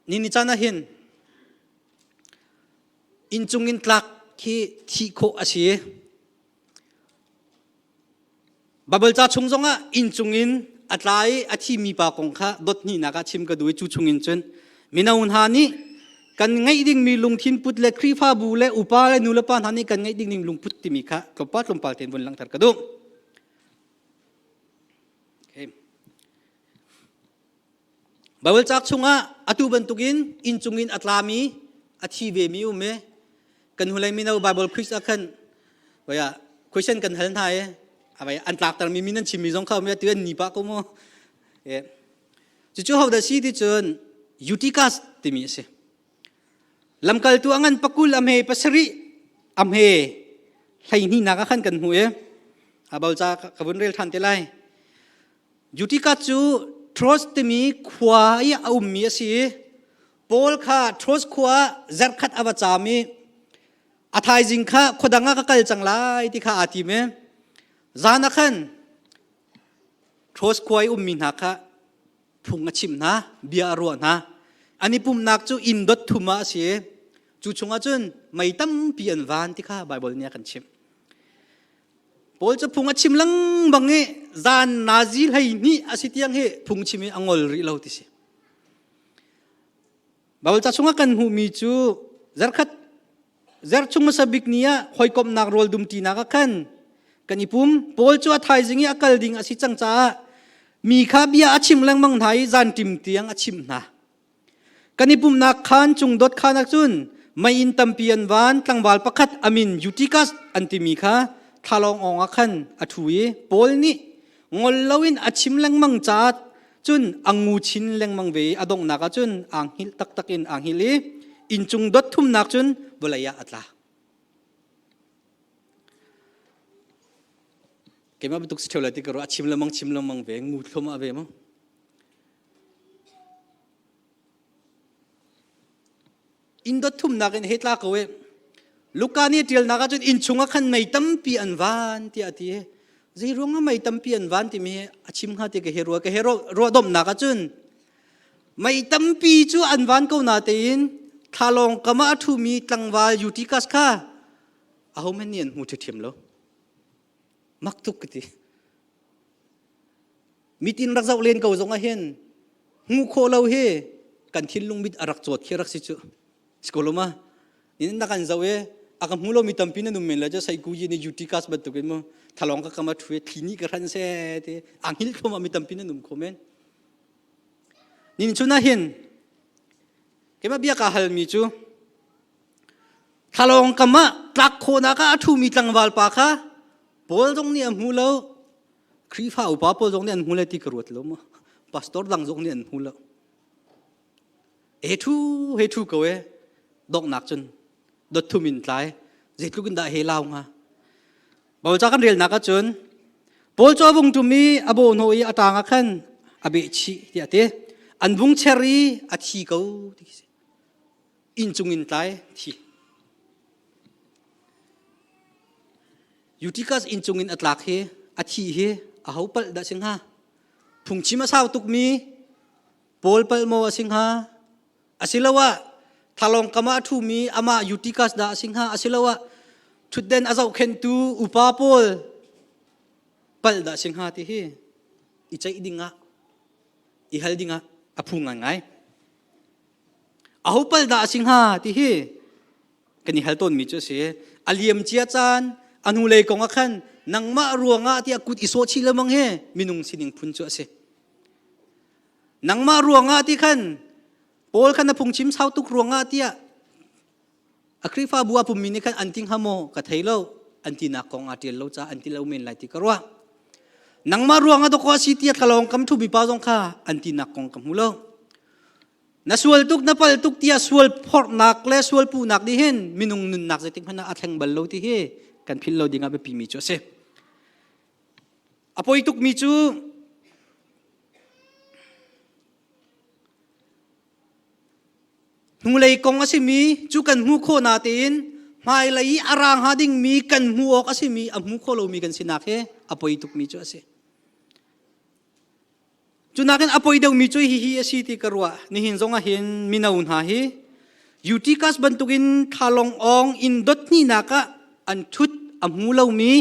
นี่จานะเห็นอินจุงอินตลักที่โคอาชีบับเบิลจ้าชงจงอ่ะอินจุงอินอัตไลอาที่มีปากของข้าดดนี่นักชิมกระดูจูชงอินจนมินาอุนฮานี่กันไงดิ่งมีลุงทินพุทธเล็กครีฟ้าบูเล่อุปาเล่นูเลปานฮันนี่กันไงดิ่งลุงพุทธมีค่ะกบปัดเต็มบนหลังตะกระดุมบาเวลจักชงอ่ะอตุบันตุกินอินจุงินอัตลามีอธิเวมีอุเมกันหุ่นเลยมีนาบาเบิลคริสต์กันว่าquestionกันหันไทยอะไรอันตรากแต่มีนั่นชิมมีสองข้าวไม่เตือนหนีปะก็มั้งจู่ๆเขาได้ชี้ที่เจอยูติกัสที่มีเสลำกัลตัวงันปักุลอเมย์ปัสริอเมย์ใครนี่นักขันกันหัวอาบาลจากขบวนเรือทันเตลัยยูติกัสจูทรอสที่มีขวายมีสิโพลข้าทรอสขวาจัดขัดอวจามีอาทัยจิงข้าขดังก็กลจังไรที่ข้าอาทิเมจานักขันทรอสขวายมีนักข้าพุงชิมนะเบียร์รัวนะอันนี้ปุ่มนักจูอินดอทุมาเสียจูชงอาจุนไม่ตั้มเปลี่ยนวันที่ข้าไบเบิลเนี่ยกันชิมพอจะพุงชิมลังบังเงจานนาซีให้นี่อาศิที่ยังเฮพุงชิมอังอลริลาวติเสียไบเบิลจะชงกันหูมีจูเจอขัดเจอชงมาสบิกเนี่ยหอยกบนักโรลดุมตีนักกันกันอีปุ่มพอจะไทยจิงอากาศดิ่งอาศิจังจ้ามีข้าเบียอาชิมลังบังไทยจานติมเตียงอาชิมนะกันนี้ปุ่มนักขันจุงดดขันนักจุนไม่อินตัมเปียนวันตั้งวาลประคัดอามินยูติกัสอันติมีข้าทาลององขันอัถุยโพลนี่งอลลวินอาชิมแรงมังจัดจุนอังูชินแรงมังเวอดงนักจุนอังฮิลตักอินอังฮิลีอินจุงดดทุ่มนักจุนบลายาอัตลาเกี่ยมาเป็นตุกสเทลติกรัวอาชิมแรงมังเวงูทุ่มอาเวมั้งอินดทุ่มนักอินเฮตลากเวลูกานี่เดียลนักจนอินชุงขันไม่ตั้มปีอันวันที่อาทิตย์ใจรู้ngaไม่ตั้มปีอันวันที่มีอาชิมหาที่เกเฮรัวดมนักจนไม่ตั้มปีจูอันวันก็นาเตียน ทาลองกมาทูมีตังวาลยูติกัสค่ะเอาไม่เนียนหูเทียมแล้วมักทุกทีมิตินรักเจ้าเลียนเก่าจงอาเห็นหูโคเราเฮกันทิ้งลงมิดอารักโจดเขียรักสิจุสกุลมานี่นักการเจ้าอากาศหูเรามีตั้มปีนั้นนุ่มเมลแล้วจะใส่กุยในยูติกัสบัดตุกันมั้งทาลองก็กมาช่วยทีนี้กระหันเสดอังหิลเข้ามามีตั้มปีนั้นนุ่มคอมเมนนี่ชุนน่าเห็นเกี่ยมาเบียกาฮัลมีจูทาลองกมาตักโคนักอาทูมีตังวาลปากค่ะพอลตรงนี้อันหูเราครีฟ้าอุปาพอลตรงนี้อันหูเราที่กระโดดแล้วมั้งพาสตอร์ดังตรงนี้อันหูเราเฮทูก็เวดอกนักจนดดทุ่มินไลเจ็ดลูกกันได้เฮลาวงาบอลจากกันเรียนนักจนพอลจอบงจุมีอโบโนยอตางกันอเบชีเดียเตอันบุงเชอรี่อาทีเขาอินจุงอินไลทียูติกัสอินจุงอินอัตลักเฮอาทีเฮอาหูปัลดัชสิงหาพุงชิมาสาวตุกมีพอลปัลโมสิงหาอาศิลาวะทาลองกมาทูมีอามายูติกัสดาสิงหาอาศิลาวะชุดเด่นอาเจ้าเข็นตูอุปาพอลปัลดาสิงหาที่เฮอิจัยดิงะอิฮัลดิงะอพุงไงอาหูปัลดาสิงหาที่เฮกันอิฮัลต้นมีเจเสอาเลียมเจียจานอันหูเลยกงขันนังมารัวงะที่อากุดอิโซชิลมังเฮมินุงสินิงพุนเจเสนังมารัวงะที่ขันพอลขันพุงชิมสาวตุกรัวงะที่อัครีฟ้าบัวปุ่มมินิขันอันติงฮามโมกัทเฮโลอันตินักกงอาเทียโลจ้าอันติเลวเมนไลติกรัวนังมารัวงะตกวาสิที่ทะลองคำทุบิปาจงข้าอันตินักกงคำหูโลนัสวลตุกนับปัลตุกที่สวลพอร์นักและสวลปูนักดิเห็นมินุงนุนนักจะติงพนักอัดแห่งบัลโลที่เฮกันพิลโลดิ่งอาเบปีมิจูเซอพอยตุกมิจูหูเลยกงอาศิมีจูกันหูโคนาตินไม่เลยอารางหาดิ่งมีกันหูออกอาศิมีอัมหูโคโลมีกันสินักเฮอพอยตุกมิจูเซจุนักกันอพอยเดวมิจูฮิอาศิติกรัวนี่หินจงอาหินมินาอุนหาเฮยูติกัสบันตุกินทาลององอินดดนี่นักอันชุดอัมหูเลวมี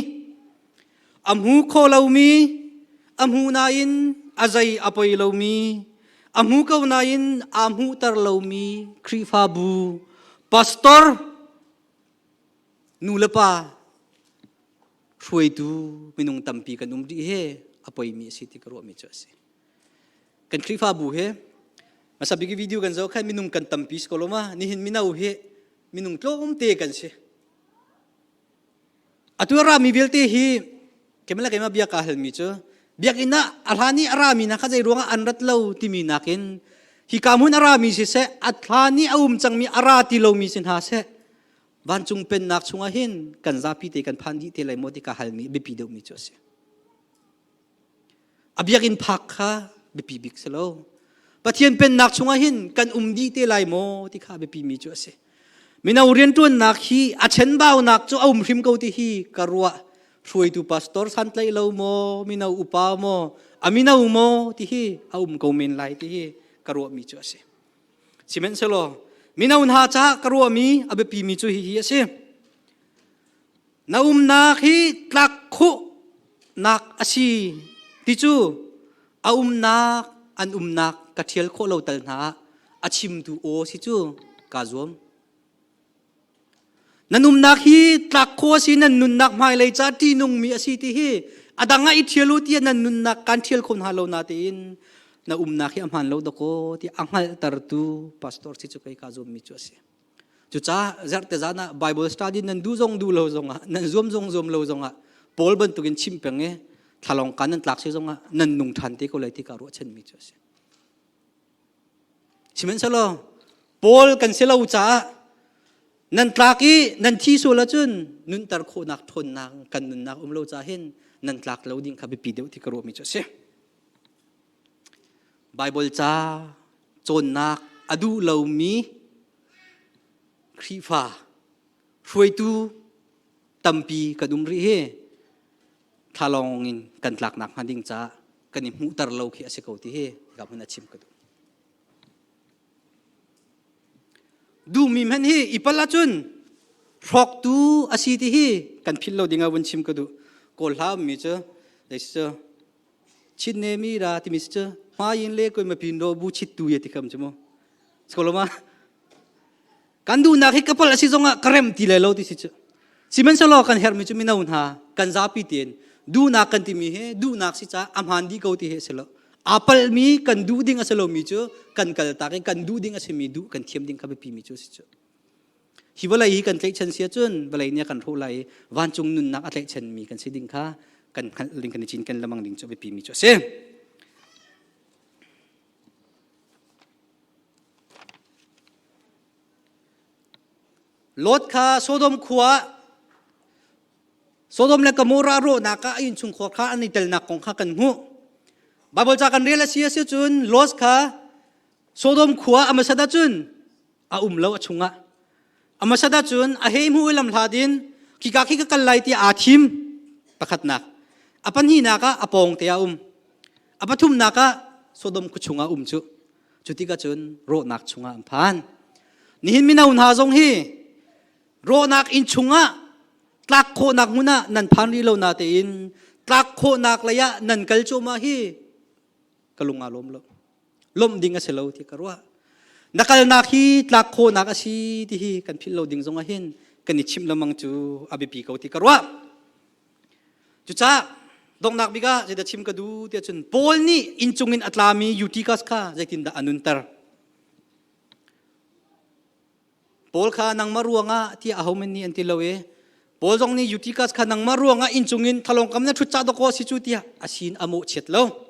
อัมหูโคเลวมีอัมหูนาอินอาใจอพอยเลวมีอัมหูเกวนาอินอัมหูตาเลวมีครีฟาบูพาสตอร์นูเลปาช่วยดูมินุงตัมปีกันดีเฮอพอยมีสิติกรัวมิจฉากันครีฟาบูเฮมาสับกิวิดีโอกันเจ้าแค่มินุงกันตัมปีสโคลมานี่เห็นมินาอุเฮมินุงโตมเตกันเสอตัวรามีเวลเตฮีเกมละเกมมาเบียกาเฮลมิเจเบียกินะอัลฮานีอารามีนะข้าใจรู้ว่าอันรัตเลวที่มีนักินฮิกามุนอารามีสิเสอัลฮานีอาจังมีอาราติเลวมีสินหาเสบ้านจุงเป็นนักชงอาหินกันซาพิเตกันพันดิเตลัยโมติกาเฮลมีบิปีเดวมิเจเสอเบียกินพักค่ะบิปีบิกเสโลปะเทียนเป็นนักชงอาหินกันดีเตลัยโมติกาบิปีมิเจเสมินาอุเรียนตัวนักฮีอาเชนบ่าวนักจะเอาพิมพ์เขาที่ฮีกรัวช่วยตัวพาสตอร์สันไลเลวโมมินาอุปาโมอามินาอุโมที่ฮีเอาเขาเมนไลที่ฮีกรัวมิจูเสสิเมนเซโลมินาอุนหาจ้ากรัวมีอาเบปีมิจูฮีเสนานักฮีตักขุนักอาชีติจูอานักอันนักกัดเทียลโคเลวตัลนาอาชิมตูโอสิจูกาจวมนันนุมนักฮีตักโคสินันนุนนักไม่เลยจ้าที่นุ่งมีอาศิติฮีอดังไงเทียลุที่นันนุนนักการเทียลคนฮาโลนาตินนันนักฮีอัมฮันโลดโคที่อังฮัลตารตูพาสตอร์สิจุกัยกาจวมมิจูเสจุจ้าเจอร์เตจานะไบเบิลสตัดดี้นันดูจงดูโลจงอ่ะนันzoomโลจงอ่ะพอลบันตุกินชิมเพ่งเงทะลองกันนันตักสิจงอ่ะนันนุ่งทันที่เขาเลยที่การวเช่นมิจูเสชิมันเสลอพอลกันเสลาจ้านันตรักีนันที่สุลจุนนุนตรโคนักทนนักกันนุนนักโลจาเห็นนันตรักเราดิ้งขับไปปีเดียวที่กระโดดมิจฉาไบเบิลจ้าจนนักอดูเรามีครีฟ้าช่วยตูตัมปีกระดุมรีเฮทาลองอินกันตรักนักฮันดิ้งจ้ากันนิมุตรเราเขียเสกเอาที่เฮกับมันชิมกระดุม ดูมีมันฮีอีปลาจุนพรอกตูอาศีที่ฮีกันพิลเราดิ่งวันชิมก็ดูโกลามีเจอเดชเจอชิดเนมีราที่มิสเจอมายินเล่ก็มาพินโดบูชิดตูเยติคำจมูกสกอลมากันดูนักให้กับพลาสิจงะกระเรมตีเลยเราที่สิเจอสิมันสโลกันเฮร์มิจูมินาอุนหากันซาปิเตียนดูนักกันที่มีเฮดูนักสิจ้าอัมฮันดีเขาที่เฮสโลapel mi kan du ding asalo mi chu kan kal ta kan du ding asemi du kan thiam ding ka be pi mi chu si chu hi wala hi kan tlei chan sia chun balai nia kan tholai wan chung nun nak atlei chan mi kan siding kha kan ling kan chin kan lamang ding chu be pi mi chu se lot kha sodom khuwa sodom le kamora ro na ka in chung kho kha ani tel nak kong kha kan hu Bible cakap real sia cun los kha Sodom khua amasada cun a umlo achunga amasada cun a heim hu lam hladin kikaki ka kalai ti athim pakhat nak apan hi naka apong te apathum naka Sodom kuchunga chu chuti ka cun ro nak chunga amphan nihin mina un ha jong hi ro nak in chunga tlak kho nak muna nan phan ri lo na te in tlak kho nak laya nan kal chuma hi kalunga lom ding aselo ti karwa nakal nakhi tlak kho nak asi ti hi kan phil lo ding zonga hin kan chim lamang chu abipi ko ti karwa chu cha dong nak biga jeda chim ka du ti chun pol ni inchungin atlami utikas kha jaitin da anuntar pol kha nang maruanga ti ahomen ni anti lowe pol jong ni utikas kha nang maruanga inchungin thalong kamna thu cha do ko si chu ti asin amo chet lo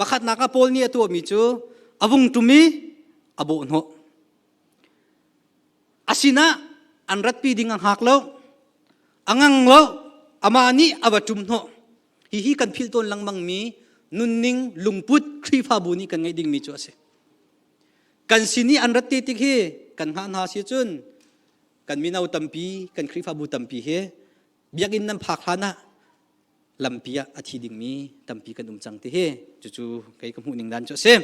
pakhat naka pol ni atu mi chu abung tumi abo no asina anrat pi ding ang haklo angang lo amani abatum no hi kan phil ton lang mang mi nunning lungput khrifa buni kan ngai ding mi chu ase kan sini anrat ti tik hi kan ha si chun kan minau tampi kan khrifa bu tampi he biakin nam phak hana lampia athi ding mi tampi kan chang te he chu kai kam hu ning dan chu se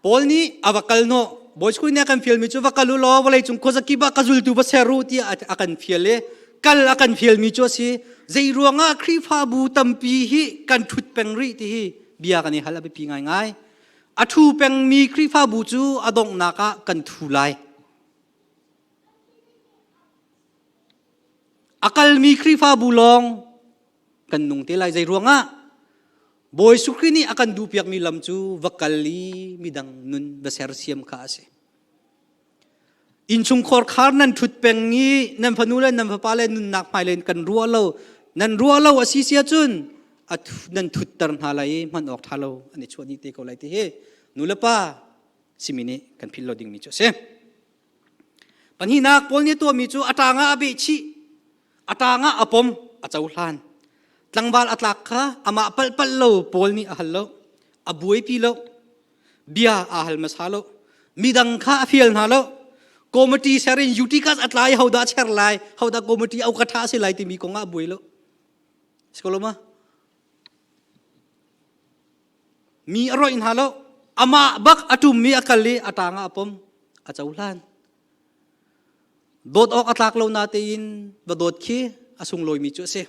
pol ni awakal no boys ku ne kan feel mi chu wakalu lo walai chung khoza ki ba kazul tu ba seru ti akan feel le kal akan feel mi chu si zai ruanga khrifa bu tampi hi kan thut peng ri ti hi bia kan ni hala be pi ngai ngai athu peng mi khrifa bu chu adong naka kan thulai akal mi khrifa bulong kan nung telai zai ruanga boy sukrini akan dupiak mi lamchu wakali midang nun baser siam ka ase inchung khor khar nan thut pengi nan phanulan nan phapale nun nak mailen kan rualo asisia chun at nan thut tar halai man ok thalo ani chodi te ko lai te he nulapa simini kan phil loading mi chu se panhi nak pol ni to mi chu atanga abi chi atanga apom achauhlan tlangwal atlak kha ama pal lo pol ni ahal lo abuai pi lo bia ahal masalo midang kha fiel na lo komati serin utikas atlai hauda cherlai hauda komati au katha se lai ti mi ko nga abuai lo skoloma mi aro in halo ama bak atum mi akali atanga apom achauhlan dot ok atlak lo natin badot ki asung loy mi chu se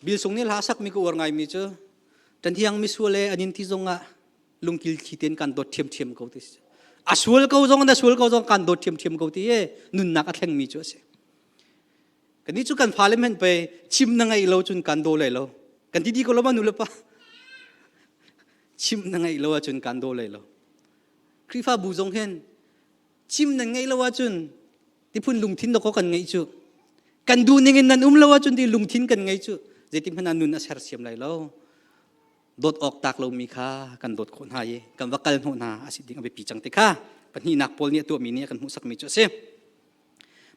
bil sung ni lasak mi ko war ngai mi chu tan hiang mi sule anin ti zonga lungkil khiten kan dot thiam ko ti asul ko zong da sul ko zong kan dot thiam ko ti e nun nak atheng mi chu se kan ni chu kan parliament pe chim na ngai lo chun kan do le lo kan ti di ko lo ma nu le pa chim na ngai lo chun kan do le lo krifa bu zong hen chim na ngai lo chun ti phun lung thin do ko kan ngai chu kan du ningin nan lo chun ti lung thin kan ngai chu jetim hanan nun asar siam lai lo dot ok tak lo mi kha kan dot khon ha ye kan wakal no na asiding abe pi chang te kha pani nak pol ni tu mi ni kan hu sak mi chu se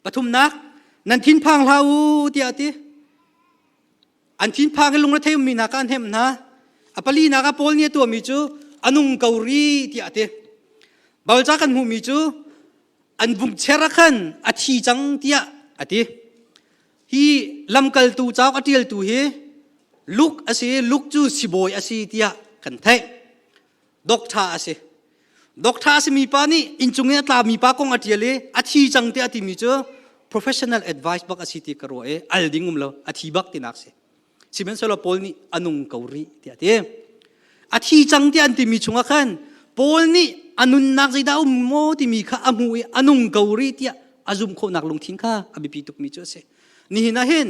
pathum nak nan thin phang lau ti ati an thin phang lung na them mi na kan hem na apali na ka pol ni tu mi chu anung kauri ti ati bal cha kan hu mi chu an bung chera khan athi chang tia ati hi lamkal tu chaw atil tu hi luk chu siboy asi tia kan thai doctor ase ดอกท้าสิมีป้านี่อินจุงเนี่ยตามีป้ากงอัดเยเลอาทิจังเตอติมีเจอ professional advice บักอาศิติกรัวอัลดิงุมเราอาทิบักตินักเสสิเมนสโลปอลนี่อนุงเกาหลีเตียเตอาทิจังเตอันติมีชงขันปอลนี่อนุนักใจดาวโมติมีข้าอมูอนุงเกาหลีเตียอาจุมโคนักลงทิ้งข้าอบิปิตุกมีเจอเสนี่นะเห็น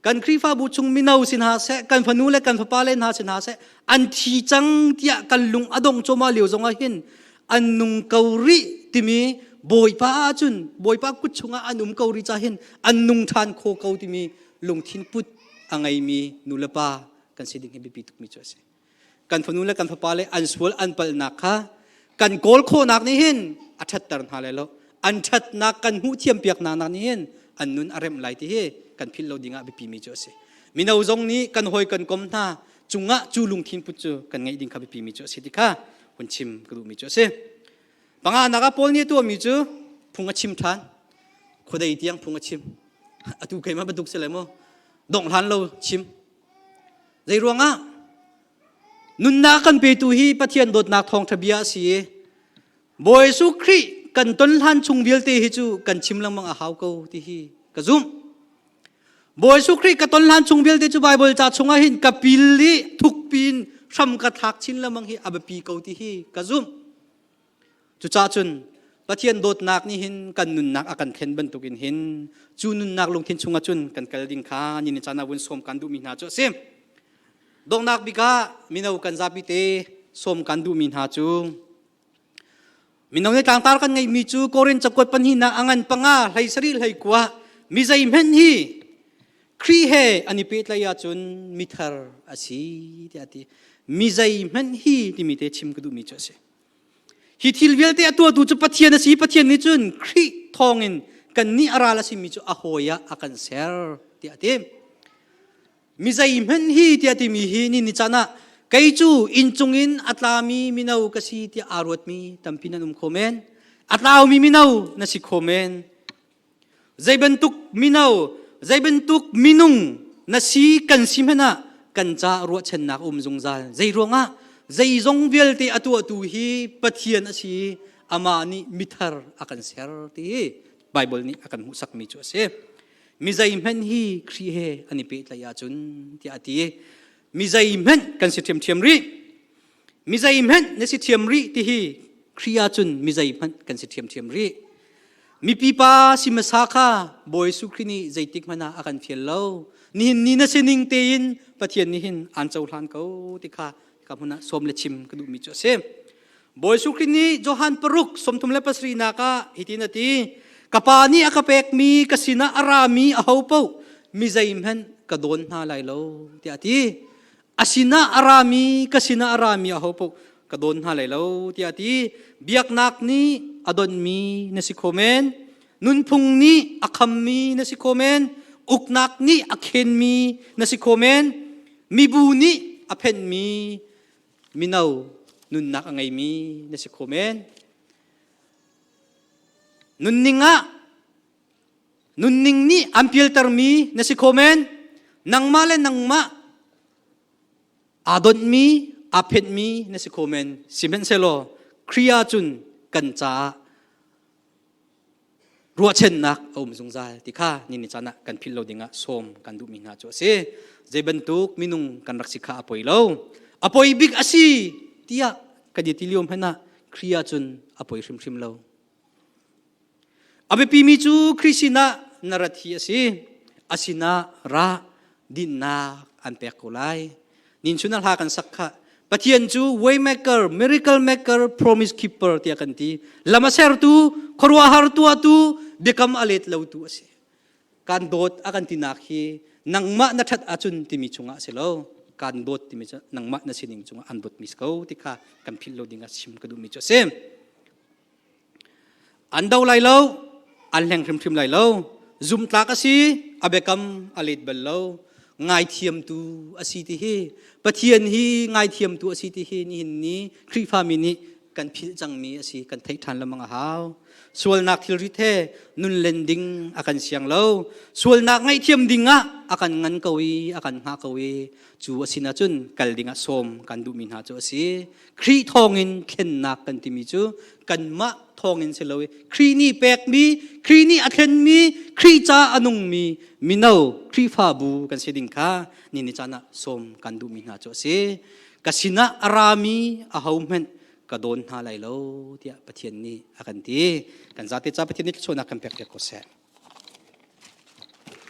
กันครีฟ้าบุชุงมินาวสินหาเสกันฟนูเลกันฟปาเลนหาสินหาเสอันที่จังเตียกันลุงอดงโจมาเหลียวจงอาเห็นอันนุงเกาหลีที่มีบอยป้าจุนบอยป้ากุชงอันนุงเกาหลีจะเห็นอันนุงทานโคเกาที่มีลงทิ้งพุทธอังไงมีนุลปากันสิดิ่งเอบิปิตุกมีเจอเสกันฟนูเลกันฟปาเลอันสวลอันเปลนักค่ะกันโกลโคนักนี่เห็นอัจฉริยะหาเลยแล้วอันชัดนักกันหูเทียมเปียกนักนี่เห็นอันนุนอารมณ์ไหลที่เฮกันพิลเราดิ่งอาบิปีมีเจอเสมินาวจงนี้กันหอยกันกลมท่าจุงะจูลุงทิ้งพุทธกันไงดิ่งอาบิปีมีเจอเสดิค่ะคนชิมกระดูมีเจอเสบางอันนักปอลนี่ตัวมีเจอพุงชิมทานคนใดที่ยังพุงชิมอตุกใครมาบรรทุกเสร็จแล้วดองทานเราชิมใจรวงอ่ะนุนนักกันไปตุฮีปะเทียนโดดนักทองทะเบียสีบอยสุครีกันต้นทานชุงเบียลเตฮิจูกันชิมลังมังอาหาวกูที่ฮีกระซุ่มบอยสุครีกันต้นทานชุงเบียลเตจูไบเบิลจ่าชงอาหินกับปิลลี่ทุกปีนทำกระทักชินลังมังฮีอาบปีกูที่ฮีกระซุ่มจุจ่าจุนปะเทียนโดดนักนี่หินกันนุนนักอากันเข็นบรรทุกินหินจูนุนนักลงทิ้งชงอาจุนกันกระดิ่งขานี่นิจานาวุนสมกันดูมีนาโจเซมดงนักบิกามินาวกันซาบิเตสมกันดูมีนาจูมินาวในต่างตากันไงมีจูโกรินจับกดปัญหินาอังันปังอาไหลสรีไหลกว่ามิใจเห็นฮีครีเฮอันนี้เป็นระยะจุนมิทาร์อาศีที่อาทิมิใจเห็นฮีที่มีเตชิมกันดูมีโจเซฮิทิลเวลเตอตัวดูจุปะเทียนสีปะเทียนนี่จุนครีทองอินกันนี่อาราลสิมีจูอโหยะอากันเซร์ที่อาทิมิใจเห็นฮีที่อาทิมีฮีนี่นิจานะไกจูอินจุงอินอัตลามีมินาวกษีที่อารวดมีตัมพินันคอมเมนอัตลาวมีมินาวนัสิคอมเมนใจบรรทุกมินาวใจบรรทุกมินุงนัสิกันสิมนะกันจารวดเชนนักจงใจใจรวงอ่ะใจจงเวลที่อตัวตุฮีปะเทียนอสีอามานีมิทาร์อากันเสียร์ที่ไบเบิลนี้อากันมุสักมีจุดเสมิใจเห็นฮีครีเฮอันนี้เป็นระยะจุนที่อาทิมิใจเห็นกันสิเทียมเทียมรีมิใจเห็นในสิเทียมรีที่ฮีครีอาจุนมิใจเห็นกันสิเทียมเทียมรีมีปีป้าสิมาสักบอยสุครีนี่ใจติกมันอากันเฟียลเลวนี่น่ะเสนิงเตียนปะเทียนนี่หินอันเจ้าหลานเขาที่ข้ากับมันสมเลชิมกระดูมีจุดเสบอยสุครีนี่โจฮันปรุกสมทุมเลปัสรีนักฮิตินาทีกับปานี่อากาเปกมีกสินาอารามีอาหูปูมิใจเห็นกระโดนหาไหลเลวที่อาทิอาสินาอารามีกสินาอารามีอาหูปูกระโดนหาไหลเลวที่อาทิเบียกนักนี้อดอนมีนสิโคเมนนุนพุงนี้อักขมีนสิโคเมนอุกนักนี้อักเข็นมีนสิโคเมนมีบูนี้อเพนมีมินาวนุนนักอังไงมีนสิโคเมนนุนนิงะนุนนิงนี่อัมพิลตร์มีนสิโคเมนนังมาเลนังมาอาดอนมีอาเพนมีนสิโคเมนสิเมนเซโลครีอาจุนกันจ้ารัวเช่นนักเอามสงใจที่ข้านี่นิจานะกันพิลโลดิงะสมกันดูมีนาจัวเสเจบันตุกมินุงกันรักสิกาอภัยเลวอภัยบิกอาศีที่ยกันยิติลิอมให้นะครีอาจุนอภัยริมเลวอาเบปีมิจูคริสินะนารทีอาศินาระดินนาอันเปกโกไลนินชุนัลหากันสักขะปะเทียนจู waymaker miracle maker promise keeper ที่กันที่ลามาเซอร์ตูครัวฮาร์ตัวตูเบคัมอเลตเลวตัวสิการโดดอากันที่นักฮีนังมะนัทัดอาจุนที่มีชงอาเสลวการโดดที่มีนังมะนัสินิงชงอันโดดมิสเขาที่ข้ากันพิลโลดิงาชิมกระดูมิจเซมอันดาวไลเลวอันแหงทิมไลเลวซุมตากสิอาเบคัมอเลตเบลเลวง่ายเทียมตัวอาศิติเฮปะเทียนฮีง่ายเทียมตัวอาศิติเฮนี่หินนี้ครีฟามินี กันพิจังมีสิกันไททันละมังหาวส่วนนักทิลริเทนุนเลนดิ้งอากันเสียงเล่าส่วนนักไงเทียมดิ้งอ่ะอากันงันกวีอากันหากวีจูสินะจุนกัลดิ้งอ่ะสมกันดูมินหาจูสิครีทองอินเข็นนักกันติมิจูกันมะทองอินเสลวยครีนี่เป็กมีครีนี่อาเข็นมีครีจ้าอนุงมีมินาครีฟาบูกันเสดิงค่ะนี่นิจานะสมกันดูมินหาจูสิกสินะอารามีอาหาวเมนก็โดนหาไหลโลที่ประเทศนี้อากันทีกันจะติดจ้าประเทศนี้ชนอากันเปียกเปียกก็เส